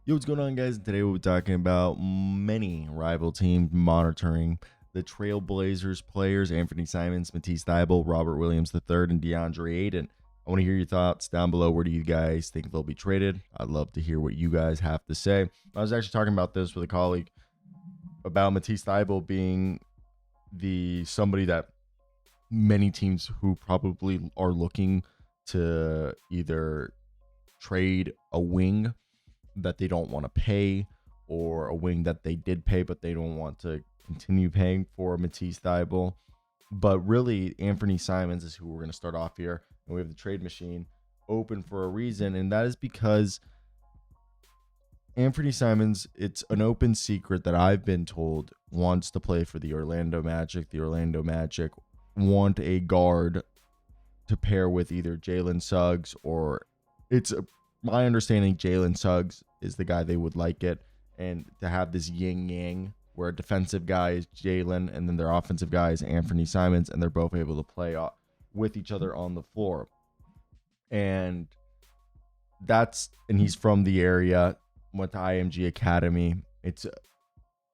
Yo, what's going on, guys? Today we'll be talking about many rival teams monitoring the Trailblazers players: Anfernee Simons, Matisse Thybulle, Robert Williams III, and Deandre Ayton. I want to hear your thoughts down below. Where do you guys think they'll be traded? I'd love to hear what you guys have to say. I was actually talking about this with a colleague about Matisse Thybulle being the somebody that many teams who probably are looking to either trade a wing that they don't want to pay, or a wing that they did pay but they don't want to continue paying for Matisse Thybulle. But really, Anfernee Simons is who we're going to start off here, and we have the trade machine open for a reason, and that is because Anfernee Simons, it's an open secret that I've been told, wants to play for the Orlando Magic. The Orlando Magic want a guard to pair with either Jalen Suggs, or my understanding Jalen Suggs is the guy they would like it, and to have this yin yang where a defensive guy is Jalen and then their offensive guy is Anfernee Simons, and they're both able to play with each other on the floor. And he's from the area, went to IMG Academy. It's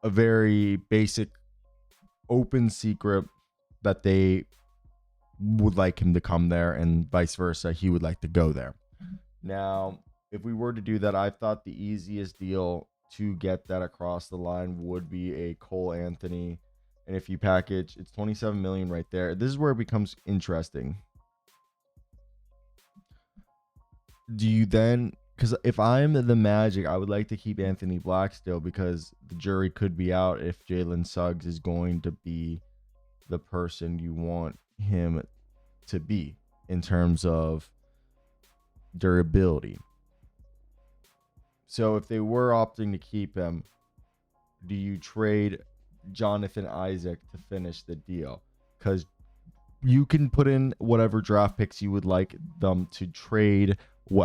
a very basic open secret that they would like him to come there, and vice versa, he would like to go there. Now, if we were to do that, I thought the easiest deal to get that across the line would be a Cole Anthony. And if you package, it's $27 million right there. This is where it becomes interesting. Do you then, because if I'm the Magic, I would like to keep Anthony Black still, because the jury could be out if Jalen Suggs is going to be the person you want him to be in terms of durability. So if they were opting to keep him, do you trade Jonathan Isaac to finish the deal? Because you can put in whatever draft picks you would like them to trade,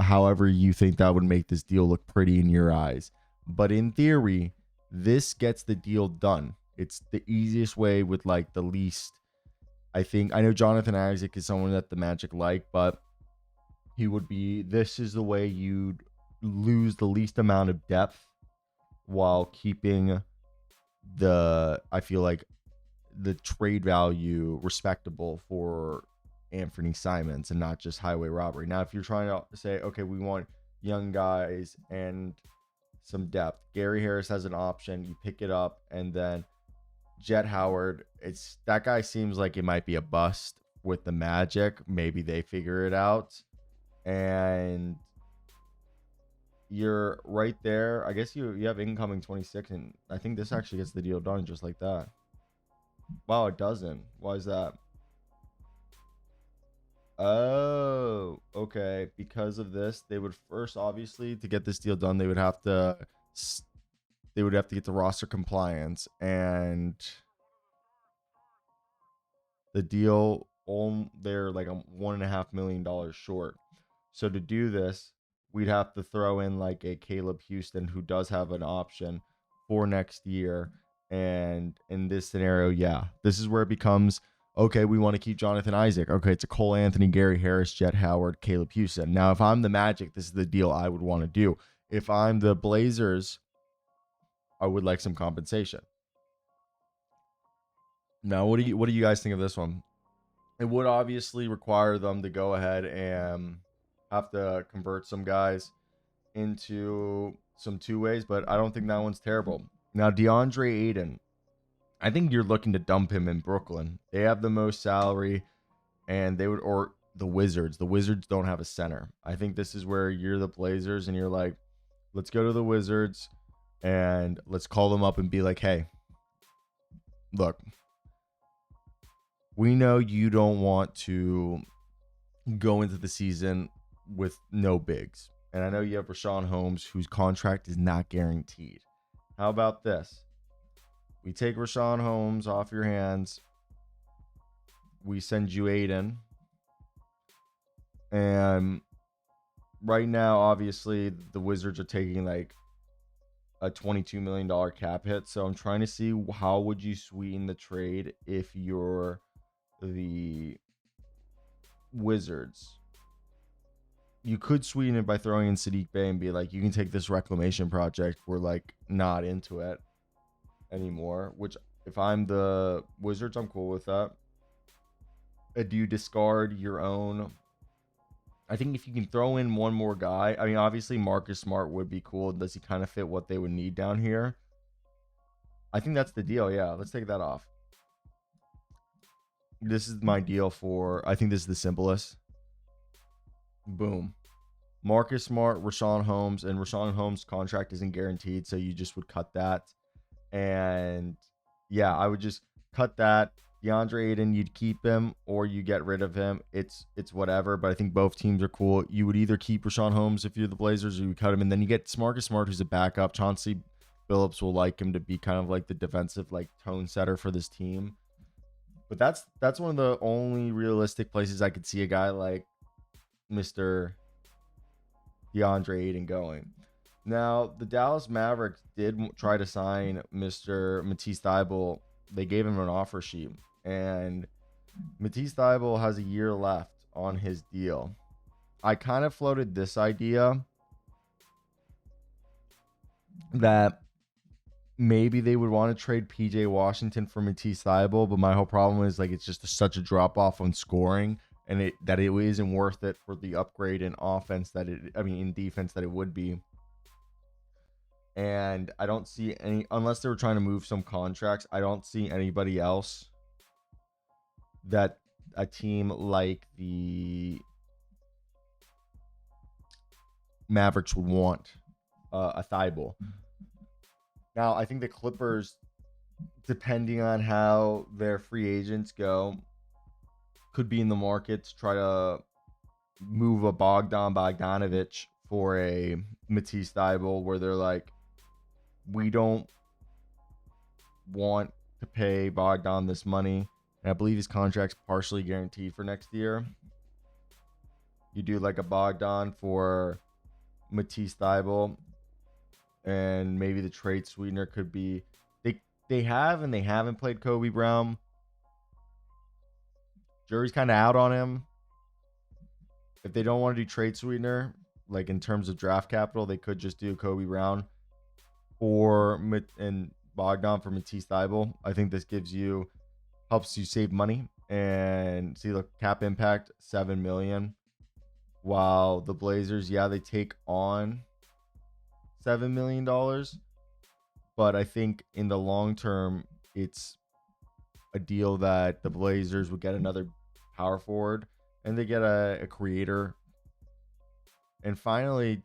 however you think that would make this deal look pretty in your eyes. But in theory, this gets the deal done. It's the easiest way with like the least. I know Jonathan Isaac is someone that the Magic like, but this is the way you'd lose the least amount of depth while keeping I feel like the trade value respectable for Anfernee Simons and not just highway robbery. Now, if you're trying to say, okay, we want young guys and some depth, Gary Harris has an option, you pick it up, and then Jet Howard, that guy seems like it might be a bust with the Magic. Maybe they figure it out. And you're right there. I guess you have incoming 26, and I think this actually gets the deal done just like that. Wow, it doesn't. Why is that? Oh, okay. Because of this, they would first, obviously, to get this deal done, they would have to get the roster compliance, and the deal they're like $1.5 million short. So to do this, we'd have to throw in like a Caleb Houston, who does have an option for next year. And in this scenario, yeah, this is where it becomes, okay, we want to keep Jonathan Isaac. Okay, it's a Cole Anthony, Gary Harris, Jet Howard, Caleb Houston. Now, if I'm the Magic, this is the deal I would want to do. If I'm the Blazers, I would like some compensation. Now, what do you guys think of this one? It would obviously require them to go ahead and have to convert some guys into some two ways, but I don't think that one's terrible. Now, Deandre Ayton, I think you're looking to dump him in Brooklyn. They have the most salary, and or the Wizards. The Wizards don't have a center. I think this is where you're the Blazers and you're like, let's go to the Wizards and let's call them up and be like, hey, look, we know you don't want to go into the season with no bigs. And I know you have Rashawn Holmes, whose contract is not guaranteed. How about this? We take Rashawn Holmes off your hands. We send you Ayton. And right now, obviously, the Wizards are taking like a $22 million cap hit. So I'm trying to see, how would you sweeten the trade if you're the Wizards? you could sweeten it by throwing in Sadiq Bey and be like, you can take this reclamation project. We're like not into it anymore. Which, if I'm the Wizards, I'm cool with that. Do you discard your own? I think if you can throw in one more guy, I mean, obviously Marcus Smart would be cool. Does he kind of fit what they would need down here? I think that's the deal. Yeah, let's take that off. This is my deal for, I think this is the simplest. Boom. Marcus Smart, Rashawn Holmes, and Rashawn Holmes' contract isn't guaranteed, so you just would cut that. And yeah, I would just cut that. Deandre Ayton, you'd keep him or you get rid of him. It's whatever, but I think both teams are cool. You would either keep Rashawn Holmes if you're the Blazers, or you cut him, and then you get Marcus Smart, who's a backup. Chauncey Billups will like him to be kind of like the defensive like tone setter for this team. But that's one of the only realistic places I could see a guy like Mr. DeAndre Ayton going. Now, the Dallas Mavericks did try to sign Mr. Matisse Thybulle. They gave him an offer sheet, and Matisse Thybulle has a year left on his deal. I kind of floated this idea that maybe they would want to trade PJ Washington for Matisse Thybulle, but my whole problem is like it's just such a drop off on scoring, and it isn't worth it for the upgrade in offense in defense that it would be. And I don't see any, unless they were trying to move some contracts, I don't see anybody else that a team like the Mavericks would want a Thybulle. Now, I think the Clippers, depending on how their free agents go, could be in the market to try to move a Bogdanovich for a Matisse Thybulle, where they're like, we don't want to pay Bogdan this money. And I believe his contract's partially guaranteed for next year. You do like a Bogdan for Matisse Thybulle, and maybe the trade sweetener could be they have and they haven't played Kobe Brown. Jury's kind of out on him. If they don't want to do trade sweetener, like in terms of draft capital, they could just do Kobe Brown and Bogdan for Matisse Thybulle. I think this helps you save money and see the cap impact, $7 million. While the Blazers, they take on $7 million, but I think in the long term, it's a deal that the Blazers would get another power forward and they get a creator. And finally,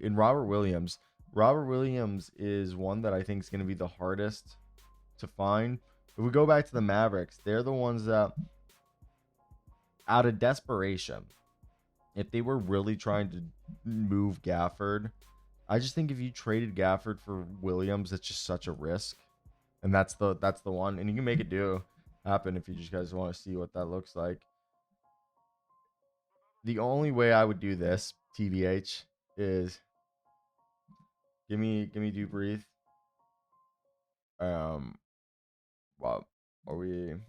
Robert Williams. Robert Williams is one that I think is going to be the hardest to find. If we go back to the Mavericks, they're the ones that, out of desperation, if they were really trying to move Gafford, I just think if you traded Gafford for Williams, it's just such a risk. And that's the one. And you can make it happen if you just guys want to see what that looks like. The only way I would do this, TBH, is give me Do Breathe. Wow. Do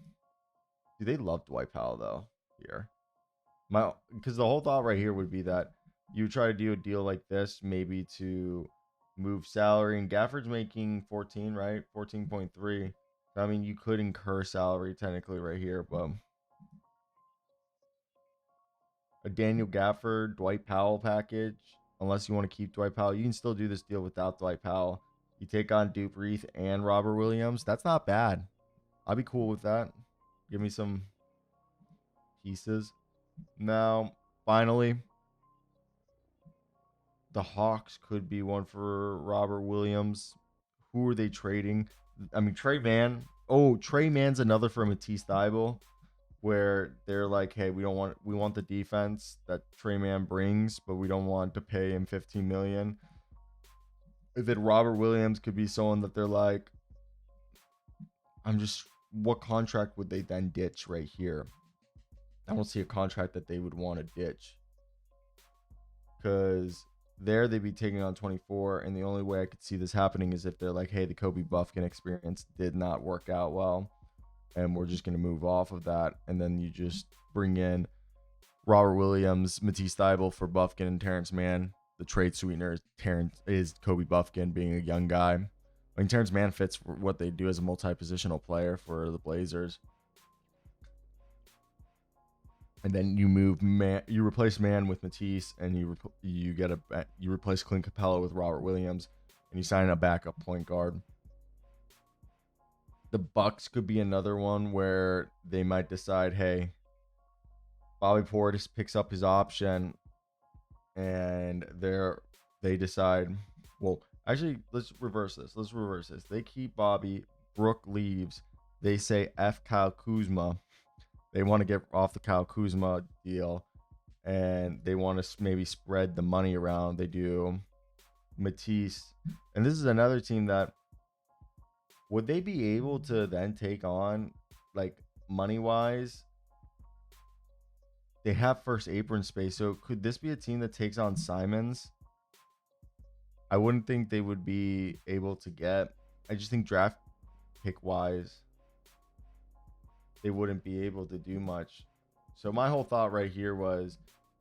they love Dwight Powell though here? Because the whole thought right here would be that you try to do a deal like this, maybe to move salary, and Gafford's making 14, right? 14.3. I mean, you could incur salary technically right here, but a Daniel Gafford, Dwight Powell package, unless you want to keep Dwight Powell, you can still do this deal without Dwight Powell. You take on Duke Reith and Robert Williams. That's not bad. I'd be cool with that. Give me some pieces. Now, finally, the Hawks could be one for Robert Williams. Who are they trading? I mean, Trey Mann. Oh, Trey Mann's another for Matisse Thybulle, where they're like, hey, we want the defense that Trey Mann brings, but we don't want to pay him $15 million. Then Robert Williams could be someone that they're like, what contract would they then ditch right here? I don't see a contract that they would want to ditch, because there they'd be taking on 24, and the only way I could see this happening is if they're like, hey, the Kobe Buffkin experience did not work out well, and we're just going to move off of that, and then you just bring in Robert Williams, Matisse Thybulle for Buffkin and Terrence Mann. The trade sweetener is Kobe Buffkin being a young guy. I mean, Terrence Mann fits for what they do as a multi-positional player for the Blazers. And then you move you replace Mann with Matisse, and you replace Clint Capella with Robert Williams, and you sign a backup point guard. The Bucks could be another one where they might decide, hey, Bobby Portis picks up his option, and they decide, well, actually, let's reverse this. They keep Bobby. Brooke leaves. They say F Kyle Kuzma. They want to get off the Kyle Kuzma deal, and they want to maybe spread the money around. They do Matisse. And this is another team that, would they be able to then take on, like, money-wise? They have first apron space, so could this be a team that takes on Simons? I wouldn't think they would be able to get. I just think draft pick wise, they wouldn't be able to do much. So my whole thought right here was,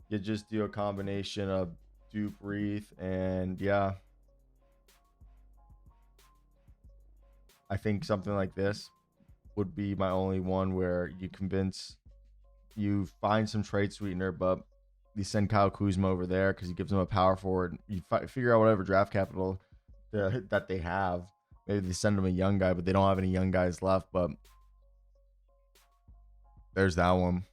you just do a combination of Duke, Reith, and yeah, I think something like this would be my only one where you find some trade sweetener, but you send Kyle Kuzma over there because he gives them a power forward. You figure out whatever draft capital that they have. Maybe they send them a young guy, but they don't have any young guys left. But there's that one.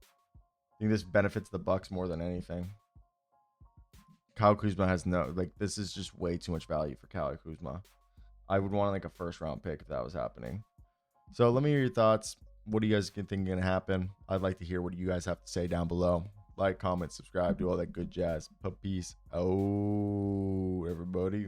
I think this benefits the Bucks more than anything. Kyle Kuzma has this is just way too much value for Kyle Kuzma. I would want like a first round pick if that was happening. So let me hear your thoughts. What do you guys think is going to happen? I'd like to hear what you guys have to say down below. Like, comment, subscribe, do all that good jazz. Peace. Oh, everybody.